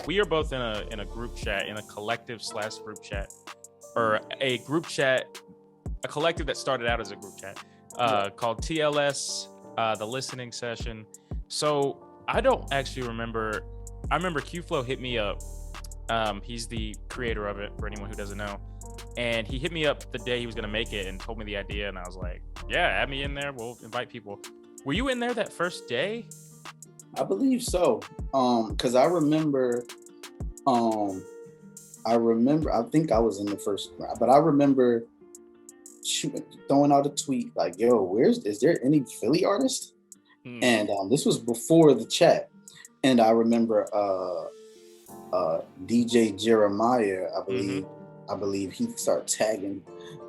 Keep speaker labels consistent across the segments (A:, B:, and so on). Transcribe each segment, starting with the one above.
A: we are both in a group chat, in a collective / group chat, or a group chat, a collective that started out as a group chat called TLS, the listening session. So I don't actually remember. I remember Qflow hit me up. He's the creator of it, for anyone who doesn't know. And he hit me up the day he was going to make it and told me the idea. And I was like, yeah, add me in there. We'll invite people. Were you in there that first day?
B: I believe so. Because I remember, I think I was in the first, but I remember throwing out a tweet like, yo, is there any Philly artist? And this was before the chat. And I remember DJ Jeremiah, I believe he started tagging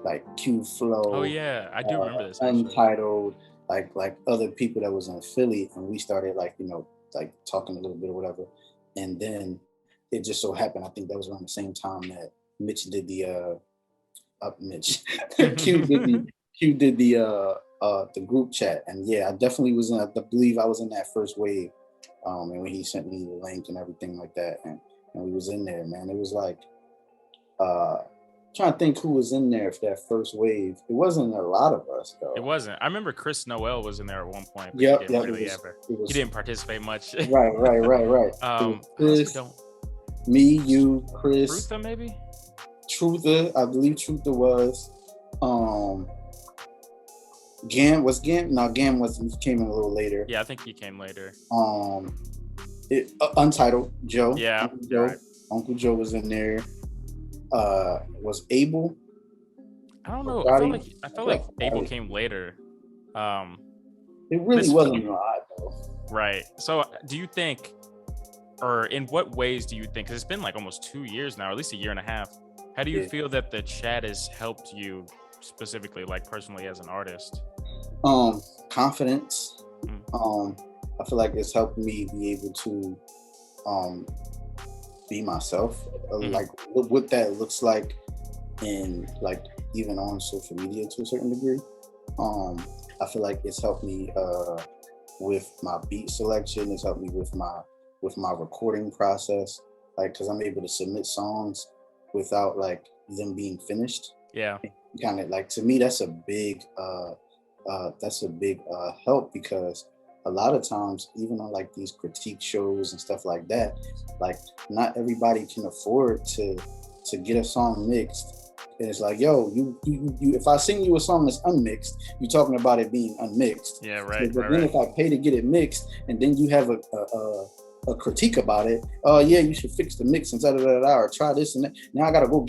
B: like Qflow.
A: Oh yeah, I do remember this.
B: Untitled, like other people that was in Philly, and we started like talking a little bit or whatever. And then it just so happened, I think that was around the same time that Mitch did the Q did the group chat. And yeah, I definitely was in. I believe I was in that first wave. And when he sent me the link and everything like that, and we was in there, man. It was like trying to think who was in there for that first wave. It wasn't a lot of us though.
A: It wasn't. I remember Chris Noel was in there at one point. But he didn't participate much.
B: Right. Chris, me, you, Chris.
A: Truther, maybe?
B: Truther, I believe Truther was. Gam was Gam? No, Gam wasn't. He came in a little later.
A: Yeah, I think he came later.
B: Untitled Joe.
A: Yeah,
B: Uncle Joe. Right. Uncle Joe was in there. Was Abel?
A: I don't know. I felt like Abel came later.
B: It really wasn't a lot though.
A: Right. So, do you think, or in what ways do you think? Because it's been like almost 2 years now, or at least a year and a half. How do you feel that the chat has helped you specifically, like personally as an artist?
B: Confidence. I feel like it's helped me be able to be myself, like what that looks like in like even on social media to a certain degree. I feel like it's helped me with my beat selection. It's helped me with my recording process, like because I'm able to submit songs without like them being finished.
A: Yeah,
B: kind of like, to me that's a big help, because a lot of times, even on like these critique shows and stuff like that, like not everybody can afford to get a song mixed. And it's like, yo, you if I sing you a song that's unmixed, you're talking about it being unmixed.
A: Yeah, right.
B: But then if I pay to get it mixed, and then you have a critique about it, yeah, you should fix the mix and or try this and that. Now I gotta go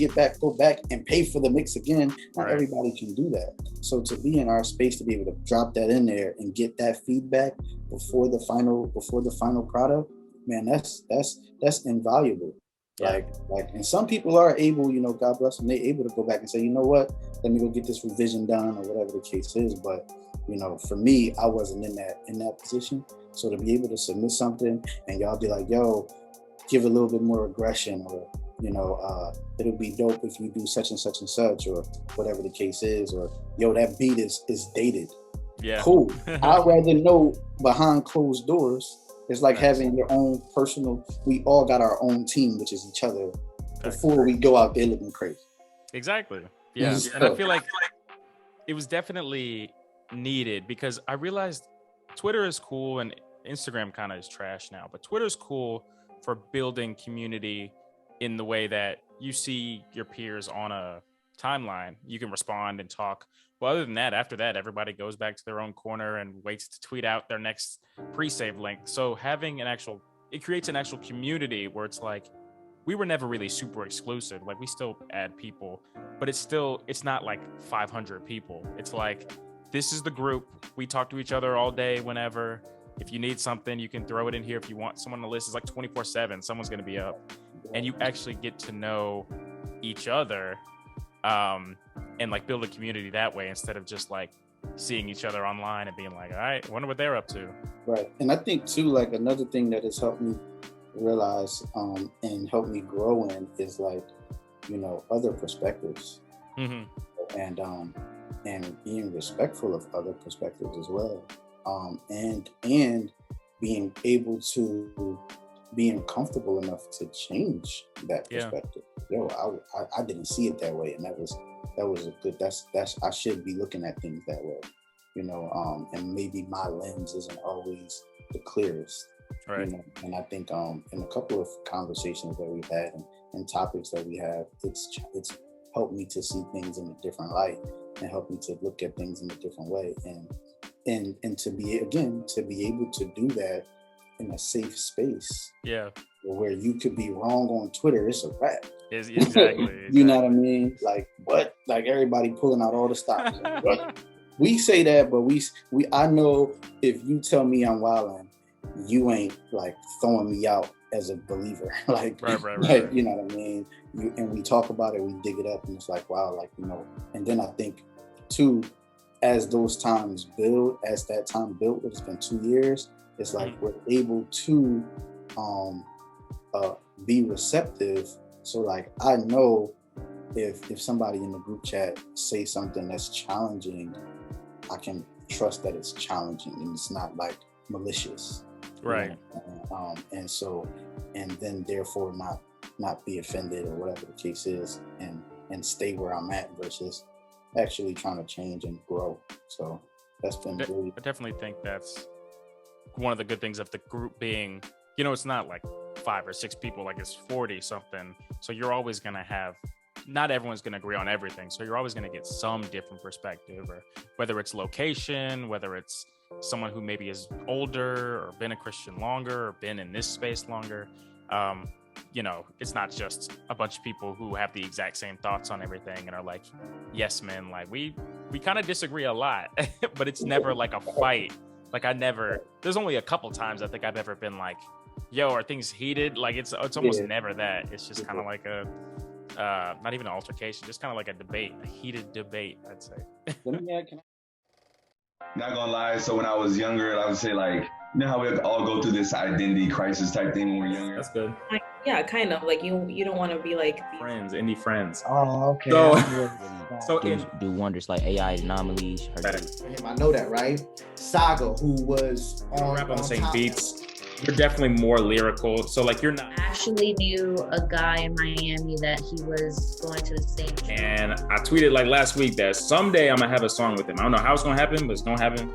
B: back and pay for the mix again. Not everybody can do that. So to be in our space, to be able to drop that in there and get that feedback before the final product, man, that's invaluable. Yeah. Like, and some people are able, God bless them, they're able to go back and say, you know what, let me go get this revision done or whatever the case is. But for me, I wasn't in that position. So to be able to submit something and y'all be like, yo, give a little bit more aggression, or it'll be dope if you do such and such and such, or whatever the case is, or yo, that beat is dated.
A: Yeah,
B: cool. I'd rather know behind closed doors. It's like having your own personal. We all got our own team, which is each other, before we go out there looking crazy.
A: Exactly. Yeah, and I feel like it was definitely needed, because I realized Twitter is cool and Instagram kind of is trash now, but Twitter is cool for building community in the way that you see your peers on a timeline. You can respond and talk. Well, other than that, after that, everybody goes back to their own corner and waits to tweet out their next pre-save link. So having it creates an actual community where it's like, we were never really super exclusive. Like, we still add people, but it's not like 500 people. It's like, this is the group. We talk to each other all day, whenever. If you need something, you can throw it in here. If you want someone to list, it's like 24/7. Someone's going to be up, and you actually get to know each other, and like build a community that way, instead of just like seeing each other online and being like, all right, I wonder what they're up to.
B: Right. And I think too, like another thing that has helped me realize and helped me grow in is like, other perspectives. And being respectful of other perspectives as well, and being able to being comfortable enough to change that perspective. Yo, I didn't see it that way, and that was a good. That's I should be looking at things that way, you know. And maybe my lens isn't always the clearest,
A: right?
B: You know? And I think in a couple of conversations that we've had and topics that we have, it's helped me to see things in a different light and helped me to look at things in a different way, and to be able to do that in a safe space.
A: Yeah.
B: Where you could be wrong on Twitter, it's a wrap.
A: Exactly.
B: You know what I mean? Like what? Like everybody pulling out all the stops. Like, we say that, but I know if you tell me I'm wilding, you ain't like throwing me out as a believer. Like, right. You know what I mean? And we talk about it, we dig it up, and it's like, wow, like, you know. And then I think too, as those times build, as that time built, it's been 2 years. It's like we're able to be receptive. So like I know if somebody in the group chat say something that's challenging, I can trust that it's challenging and it's not like malicious.
A: Right.
B: You know? And then therefore not be offended or whatever the case is, and stay where I'm at versus actually trying to change and grow. So that's been really.
A: I definitely think that's one of the good things of the group being, you know, it's not like 5 or 6 people, like it's 40 something. So you're always going to have, not everyone's going to agree on everything. So you're always going to get some different perspective, or whether it's location, whether it's someone who maybe is older or been a Christian longer or been in this space longer. You know, it's not just a bunch of people who have the exact same thoughts on everything and are like, yes, men, like we kind of disagree a lot, but it's never like a fight. Like there's only a couple times I think I've ever been like, yo, are things heated? Like it's almost never that. It's just kind of like a, not even an altercation, just kind of like a debate, a heated debate, I'd say.
C: Not gonna lie, so when I was younger, I would say like, you know how we all go through this identity crisis type thing when we're younger?
A: That's good.
D: Yeah, kind of. Like you don't want to be like
A: friends, indie friends.
B: Oh, okay.
E: So do wonders like AI anomalies.
F: I know that, right? Saga, who was
A: on the same beats. You're definitely more lyrical. So like you're not.
G: I actually knew a guy in Miami that he was going to the same gym.
A: And I tweeted like last week that someday I'm gonna have a song with him. I don't know how it's gonna happen, but it's gonna happen.